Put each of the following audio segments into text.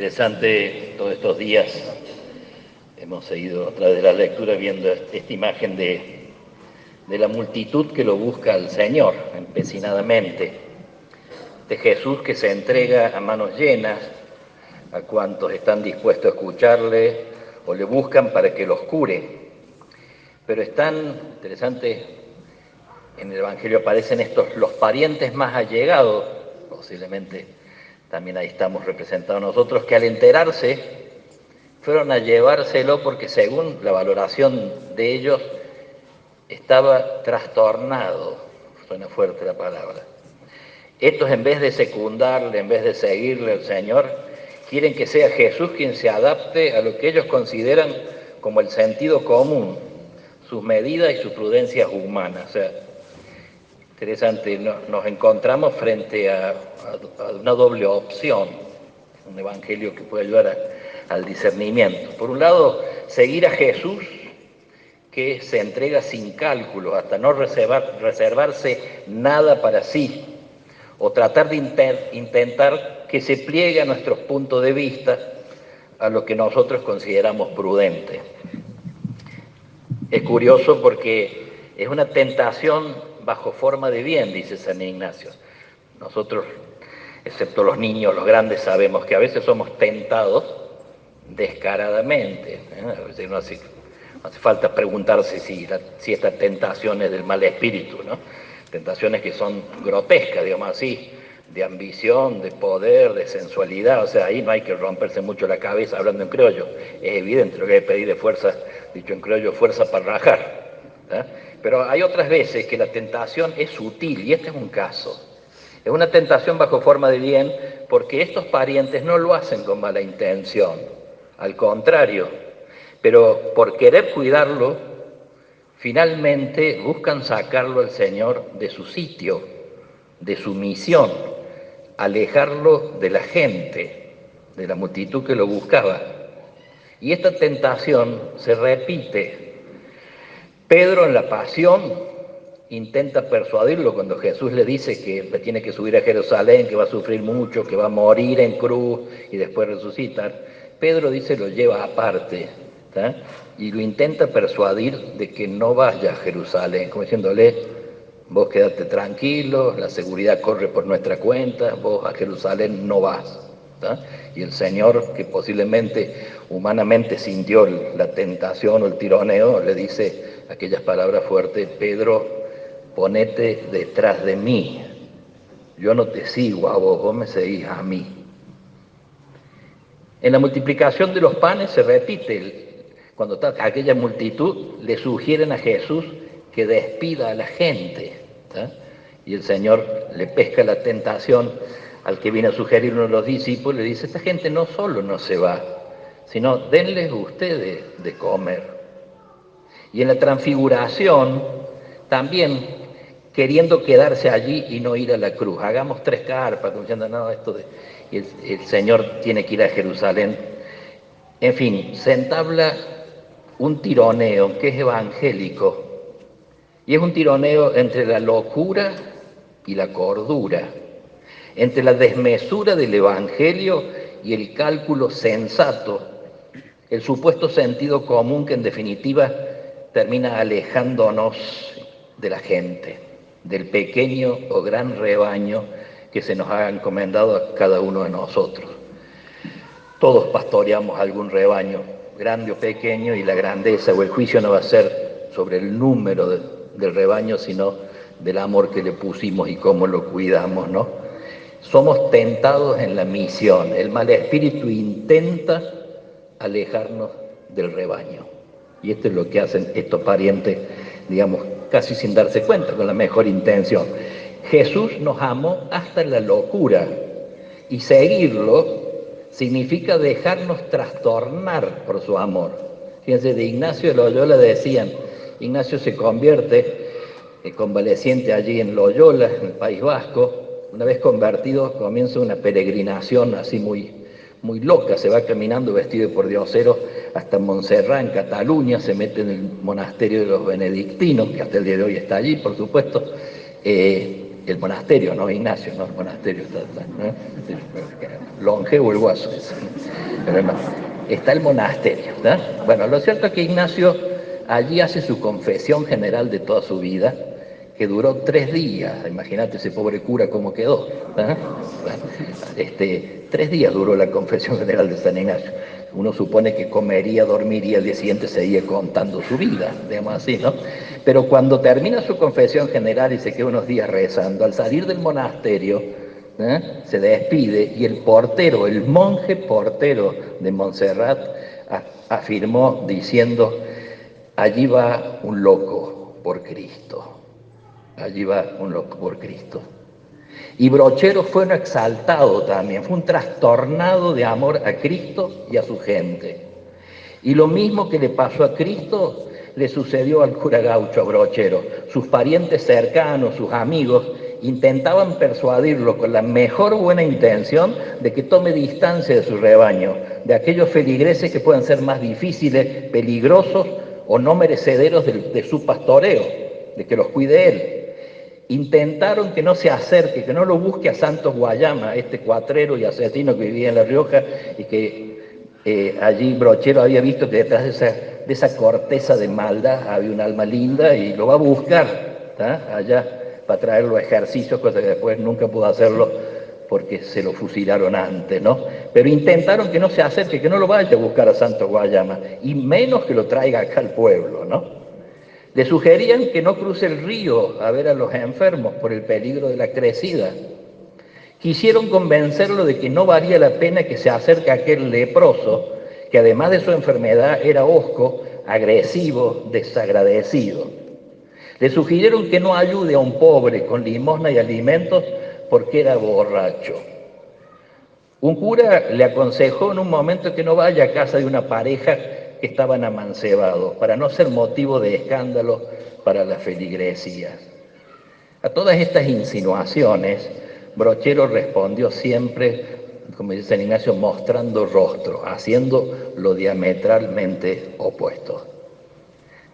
Interesante todos estos días. Hemos seguido a través de la lectura viendo esta imagen de la multitud que lo busca al Señor empecinadamente, de Jesús que se entrega a manos llenas a cuantos están dispuestos a escucharle o le buscan para que los cure. Pero es tan interesante, en el Evangelio aparecen los parientes más allegados, posiblemente también ahí estamos representados nosotros, que al enterarse fueron a llevárselo porque según la valoración de ellos estaba trastornado, suena fuerte la palabra. Estos, en vez de secundarle, en vez de seguirle al Señor, quieren que sea Jesús quien se adapte a lo que ellos consideran como el sentido común, sus medidas y sus prudencias humanas. O sea, interesante, nos encontramos frente a una doble opción, un evangelio que puede ayudar al discernimiento. Por un lado, seguir a Jesús, que se entrega sin cálculo, hasta no reservarse nada para sí, o tratar de intentar que se pliegue a nuestros puntos de vista, a lo que nosotros consideramos prudente. Es curioso porque es una tentación bajo forma de bien, dice San Ignacio. Nosotros, excepto los niños, los grandes, sabemos que a veces somos tentados descaradamente. A veces no hace falta preguntarse si esta tentación es del mal espíritu, ¿no? Tentaciones que son grotescas, digamos así, de ambición, de poder, de sensualidad. O sea, ahí no hay que romperse mucho la cabeza hablando en criollo. Es evidente lo que hay que pedir de fuerza, dicho en criollo, fuerza para rajar, ¿eh? Pero hay otras veces que la tentación es sutil, y este es un caso. Es una tentación bajo forma de bien, porque estos parientes no lo hacen con mala intención, al contrario, pero por querer cuidarlo, finalmente buscan sacarlo al Señor de su sitio, de su misión, alejarlo de la gente, de la multitud que lo buscaba. Y esta tentación se repite. Pedro en la pasión intenta persuadirlo cuando Jesús le dice que tiene que subir a Jerusalén, que va a sufrir mucho, que va a morir en cruz y después resucitar. Pedro dice, lo lleva aparte, ¿tá? Y lo intenta persuadir de que no vaya a Jerusalén, como diciéndole, vos quédate tranquilo, la seguridad corre por nuestra cuenta, vos a Jerusalén no vas, ¿tá? Y el Señor, que posiblemente humanamente sintió la tentación o el tironeo, le dice aquellas palabras fuertes, Pedro, ponete detrás de mí, yo no te sigo a vos, vos me seguís a mí. En la multiplicación de los panes se repite, cuando está aquella multitud, le sugieren a Jesús que despida a la gente, ¿tá? Y el Señor le pesca la tentación al que viene a sugerir uno de los discípulos, le dice, esta gente no solo no se va, sino denles ustedes de comer. Y en la transfiguración, también queriendo quedarse allí y no ir a la cruz. Hagamos 3 carpas, como diciendo, no, y el Señor tiene que ir a Jerusalén. En fin, se entabla un tironeo que es evangélico. Y es un tironeo entre la locura y la cordura, entre la desmesura del evangelio y el cálculo sensato, el supuesto sentido común que en definitiva termina alejándonos de la gente, del pequeño o gran rebaño que se nos ha encomendado a cada uno de nosotros. Todos pastoreamos algún rebaño, grande o pequeño, y la grandeza o el juicio no va a ser sobre el número del rebaño, sino del amor que le pusimos y cómo lo cuidamos, ¿no? Somos tentados en la misión. El mal espíritu intenta alejarnos del rebaño. Y esto es lo que hacen estos parientes, digamos, casi sin darse cuenta, con la mejor intención. Jesús nos amó hasta la locura, y seguirlo significa dejarnos trastornar por su amor. Fíjense, de Ignacio de Loyola decían, Ignacio se convierte convaleciente allí en Loyola, en el País Vasco. Una vez convertido, comienza una peregrinación así muy loca, se va caminando vestido de pordiosero hasta Montserrat, en Cataluña, se mete en el monasterio de los benedictinos, que hasta el día de hoy está allí, por supuesto, el monasterio, no Ignacio, no, el monasterio está, ¿no? Longevo el guaso, pero no, está el monasterio, ¿no? Bueno, lo cierto es que Ignacio allí hace su confesión general de toda su vida, que duró 3 días. Imagínate ese pobre cura cómo quedó, ¿no? Bueno, 3 días duró la confesión general de San Ignacio. Uno supone que comería, dormiría, al día siguiente seguía contando su vida, digamos así, ¿no? Pero cuando termina su confesión general y se queda unos días rezando, al salir del monasterio, se despide y el portero, el monje portero de Montserrat, afirmó diciendo: allí va un loco por Cristo, allí va un loco por Cristo. Y Brochero fue un exaltado también, fue un trastornado de amor a Cristo y a su gente. Y lo mismo que le pasó a Cristo, le sucedió al cura Gaucho, a Brochero. Sus parientes cercanos, sus amigos, intentaban persuadirlo con la mejor buena intención de que tome distancia de su rebaño, de aquellos feligreses que puedan ser más difíciles, peligrosos o no merecederos de su pastoreo, de que los cuide él. Intentaron que no se acerque, que no lo busque a Santos Guayama, este cuatrero y asesino que vivía en La Rioja, y que allí Brochero había visto que detrás de esa corteza de maldad había un alma linda y lo va a buscar, ¿tá? Allá para traerlo a ejercicios, cosa que después nunca pudo hacerlo porque se lo fusilaron antes, ¿no? Pero intentaron que no se acerque, que no lo vaya a buscar a Santos Guayama, y menos que lo traiga acá al pueblo, ¿no? Le sugerían que no cruce el río a ver a los enfermos por el peligro de la crecida. Quisieron convencerlo de que no valía la pena que se acerque a aquel leproso, que además de su enfermedad era hosco, agresivo, desagradecido. Le sugirieron que no ayude a un pobre con limosna y alimentos porque era borracho. Un cura le aconsejó en un momento que no vaya a casa de una pareja que estaban amancebados, para no ser motivo de escándalo para las feligresías. A todas estas insinuaciones, Brochero respondió siempre, como dice San Ignacio, mostrando rostro, haciendo lo diametralmente opuesto.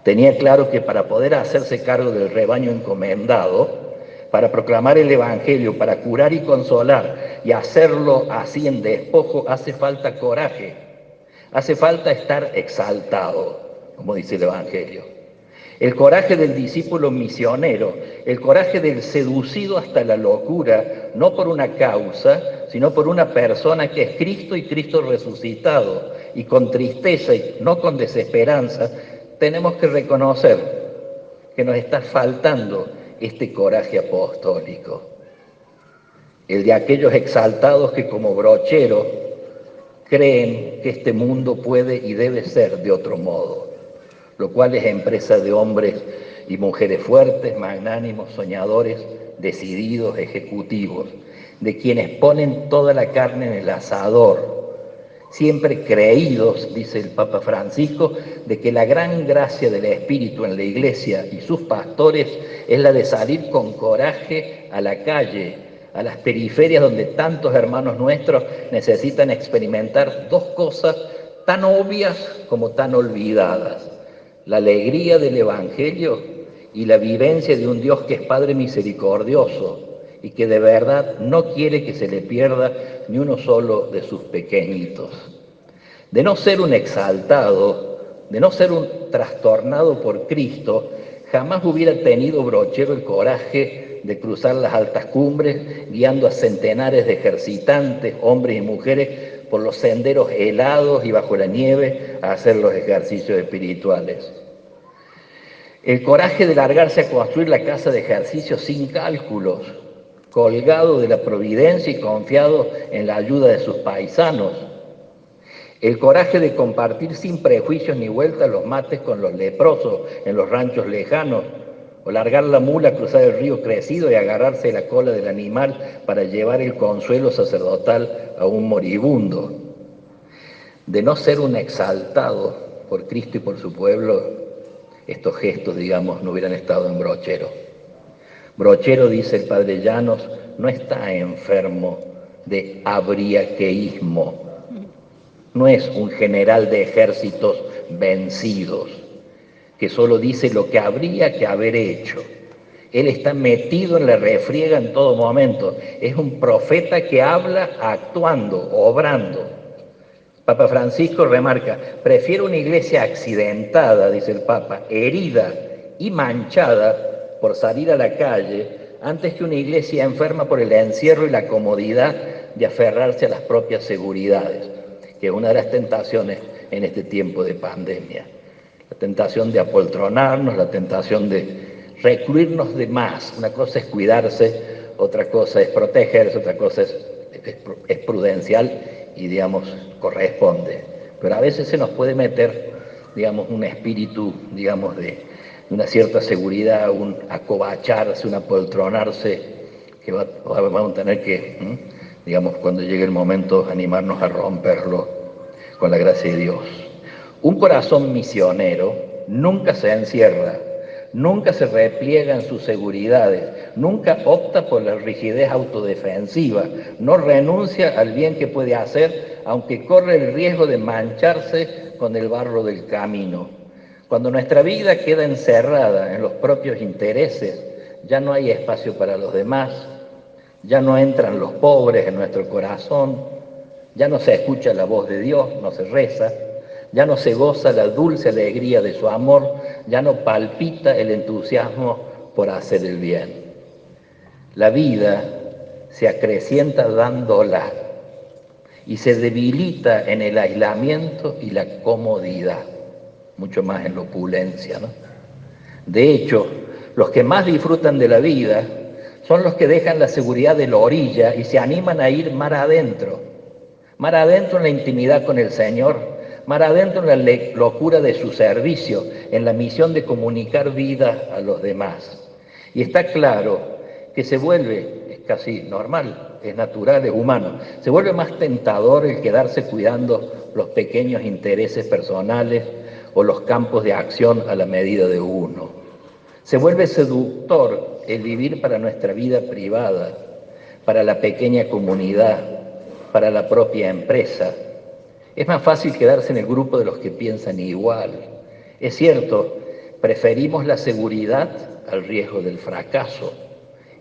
Tenía claro que para poder hacerse cargo del rebaño encomendado, para proclamar el Evangelio, para curar y consolar, y hacerlo así en despojo, hace falta coraje, hace falta estar exaltado, como dice el Evangelio. El coraje del discípulo misionero, el coraje del seducido hasta la locura, no por una causa, sino por una persona que es Cristo y Cristo resucitado, y con tristeza y no con desesperanza, tenemos que reconocer que nos está faltando este coraje apostólico, el de aquellos exaltados que como Brochero creen que este mundo puede y debe ser de otro modo, lo cual es empresa de hombres y mujeres fuertes, magnánimos, soñadores, decididos, ejecutivos, de quienes ponen toda la carne en el asador, siempre creídos, dice el Papa Francisco, de que la gran gracia del Espíritu en la Iglesia y sus pastores es la de salir con coraje a la calle, a las periferias donde tantos hermanos nuestros necesitan experimentar dos cosas tan obvias como tan olvidadas: la alegría del Evangelio y la vivencia de un Dios que es Padre misericordioso y que de verdad no quiere que se le pierda ni uno solo de sus pequeñitos. De no ser un exaltado, de no ser un trastornado por Cristo, jamás hubiera tenido Brochero el coraje de cruzar las altas cumbres, guiando a centenares de ejercitantes, hombres y mujeres, por los senderos helados y bajo la nieve a hacer los ejercicios espirituales. El coraje de largarse a construir la casa de ejercicios sin cálculos, colgado de la providencia y confiado en la ayuda de sus paisanos. El coraje de compartir sin prejuicios ni vueltas los mates con los leprosos en los ranchos lejanos, o largar la mula a cruzar el río crecido y agarrarse la cola del animal para llevar el consuelo sacerdotal a un moribundo. De no ser un exaltado por Cristo y por su pueblo, estos gestos, digamos, no hubieran estado en Brochero. Brochero, dice el padre Llanos, no está enfermo de abriaqueísmo. No es un general de ejércitos vencidos, que solo dice lo que habría que haber hecho Él está metido en la refriega en todo momento. Es un profeta que habla actuando, obrando. Papa Francisco remarca, prefiero una iglesia accidentada, dice el Papa, herida y manchada por salir a la calle, antes que una iglesia enferma por el encierro y la comodidad de aferrarse a las propias seguridades, que es una de las tentaciones en este tiempo de pandemia. La tentación de apoltronarnos, la tentación de recluirnos de más. Una cosa es cuidarse, otra cosa es protegerse, otra cosa es prudencial y, digamos, corresponde. Pero a veces se nos puede meter, digamos, un espíritu, digamos, de una cierta seguridad, un acobacharse, un apoltronarse, que vamos a tener que, digamos, cuando llegue el momento, animarnos a romperlo con la gracia de Dios. Un corazón misionero nunca se encierra, nunca se repliega en sus seguridades, nunca opta por la rigidez autodefensiva, no renuncia al bien que puede hacer, aunque corre el riesgo de mancharse con el barro del camino. Cuando nuestra vida queda encerrada en los propios intereses, ya no hay espacio para los demás, ya no entran los pobres en nuestro corazón, ya no se escucha la voz de Dios, no se reza, ya no se goza la dulce alegría de su amor, ya no palpita el entusiasmo por hacer el bien. La vida se acrecienta dándola y se debilita en el aislamiento y la comodidad, mucho más en la opulencia, ¿no? De hecho, los que más disfrutan de la vida son los que dejan la seguridad de la orilla y se animan a ir mar adentro en la intimidad con el Señor, mar adentro en la locura de su servicio, en la misión de comunicar vida a los demás. Y está claro que se vuelve, es casi normal, es natural, es humano, se vuelve más tentador el quedarse cuidando los pequeños intereses personales o los campos de acción a la medida de uno. Se vuelve seductor el vivir para nuestra vida privada, para la pequeña comunidad, para la propia empresa. Es más fácil quedarse en el grupo de los que piensan igual. Es cierto, preferimos la seguridad al riesgo del fracaso.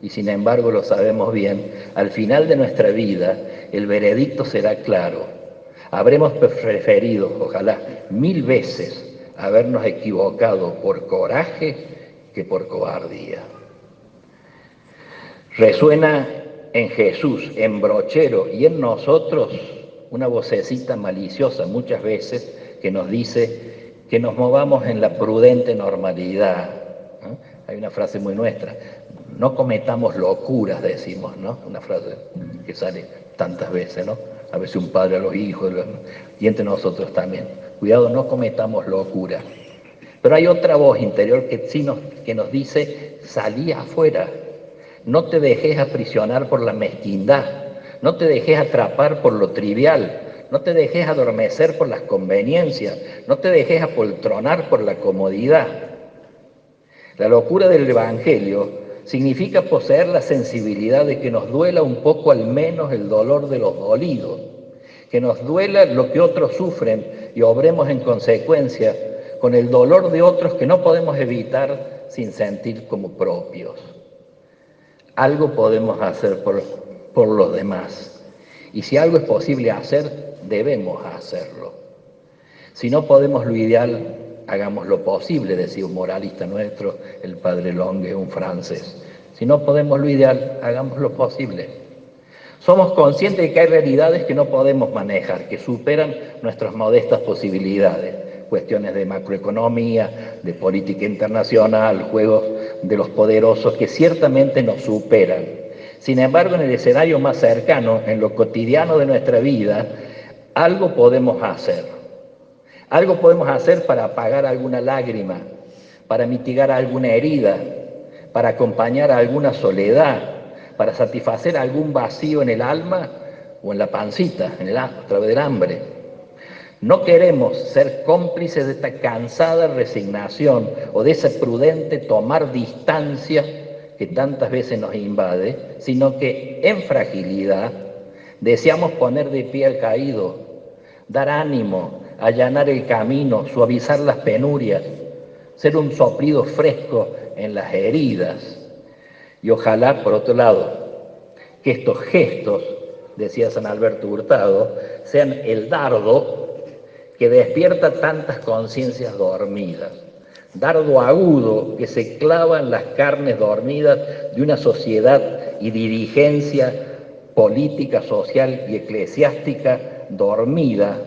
Y sin embargo, lo sabemos bien, al final de nuestra vida el veredicto será claro. Habremos preferido, ojalá, 1000 veces habernos equivocado por coraje que por cobardía. Resuena en Jesús, en Brochero y en nosotros una vocecita maliciosa muchas veces que nos dice que nos movamos en la prudente normalidad, ¿no? Hay una frase muy nuestra, no cometamos locuras, decimos, ¿no? Una frase que sale tantas veces, ¿no? A veces un padre a los hijos y entre nosotros también. Cuidado, no cometamos locuras. Pero hay otra voz interior que nos dice, salí afuera, no te dejes aprisionar por la mezquindad, no te dejes atrapar por lo trivial, no te dejes adormecer por las conveniencias, no te dejes apoltronar por la comodidad. La locura del Evangelio significa poseer la sensibilidad de que nos duela un poco al menos el dolor de los dolidos, que nos duela lo que otros sufren y obremos en consecuencia con el dolor de otros que no podemos evitar sin sentir como propios. Algo podemos hacer por los demás. Y si algo es posible hacer, debemos hacerlo. Si no podemos lo ideal, hagamos lo posible, decía un moralista nuestro, el padre Longue, un francés. Si no podemos lo ideal, hagamos lo posible. Somos conscientes de que hay realidades que no podemos manejar, que superan nuestras modestas posibilidades. Cuestiones de macroeconomía, de política internacional, juegos de los poderosos que ciertamente nos superan. Sin embargo, en el escenario más cercano, en lo cotidiano de nuestra vida, algo podemos hacer. Algo podemos hacer para apagar alguna lágrima, para mitigar alguna herida, para acompañar a alguna soledad, para satisfacer algún vacío en el alma o en la pancita, a través del hambre. No queremos ser cómplices de esta cansada resignación o de ese prudente tomar distancia que tantas veces nos invade, sino que en fragilidad deseamos poner de pie al caído, dar ánimo, allanar el camino, suavizar las penurias, ser un soplido fresco en las heridas. Y ojalá, por otro lado, que estos gestos, decía San Alberto Hurtado, sean el dardo que despierta tantas conciencias dormidas, dardo agudo que se clava en las carnes dormidas de una sociedad y dirigencia política, social y eclesiástica dormida,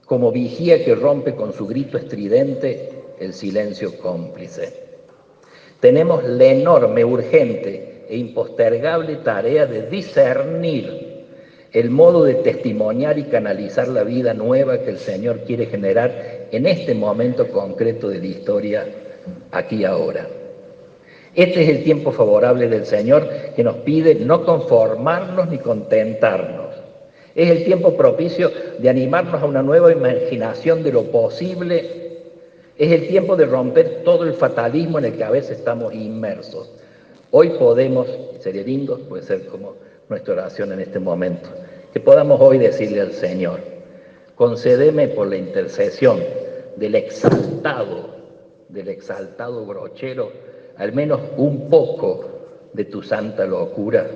como vigía que rompe con su grito estridente el silencio cómplice. Tenemos la enorme, urgente e impostergable tarea de discernir el modo de testimoniar y canalizar la vida nueva que el Señor quiere generar en este momento concreto de la historia, aquí y ahora. Este es el tiempo favorable del Señor que nos pide no conformarnos ni contentarnos. Es el tiempo propicio de animarnos a una nueva imaginación de lo posible. Es el tiempo de romper todo el fatalismo en el que a veces estamos inmersos. Hoy podemos, sería lindo, puede ser como nuestra oración en este momento, que podamos hoy decirle al Señor, concédeme por la intercesión del exaltado brochero, al menos un poco de tu santa locura,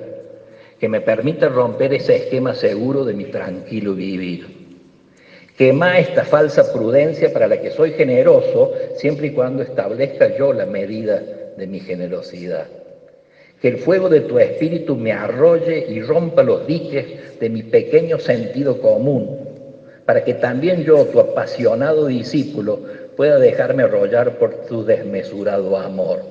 que me permita romper ese esquema seguro de mi tranquilo vivir. Quema esta falsa prudencia para la que soy generoso, siempre y cuando establezca yo la medida de mi generosidad. Que el fuego de tu espíritu me arrolle y rompa los diques de mi pequeño sentido común, para que también yo, tu apasionado discípulo, pueda dejarme arrollar por tu desmesurado amor.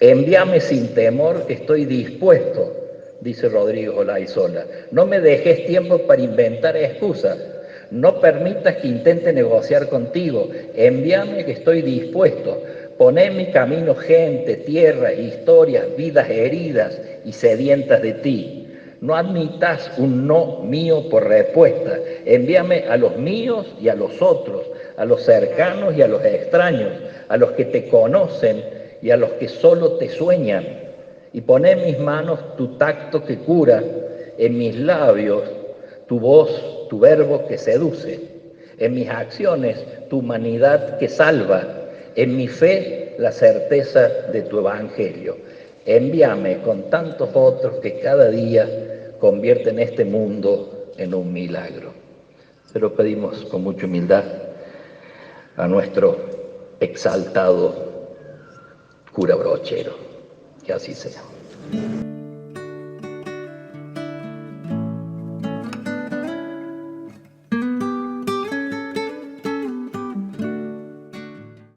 Envíame sin temor, que estoy dispuesto, dice Rodrigo Olaizola. No me dejes tiempo para inventar excusas. No permitas que intente negociar contigo. Envíame, que estoy dispuesto. Poné en mi camino gente, tierras, historias, vidas heridas y sedientas de ti. No admitas un no mío por respuesta. Envíame a los míos y a los otros, a los cercanos y a los extraños, a los que te conocen y a los que solo te sueñan. Y poné en mis manos tu tacto que cura, en mis labios tu voz, tu verbo que seduce, en mis acciones tu humanidad que salva, en mi fe la certeza de tu evangelio. Envíame con tantos otros que cada día convierten este mundo en un milagro. Se lo pedimos con mucha humildad a nuestro exaltado cura brochero. Que así sea.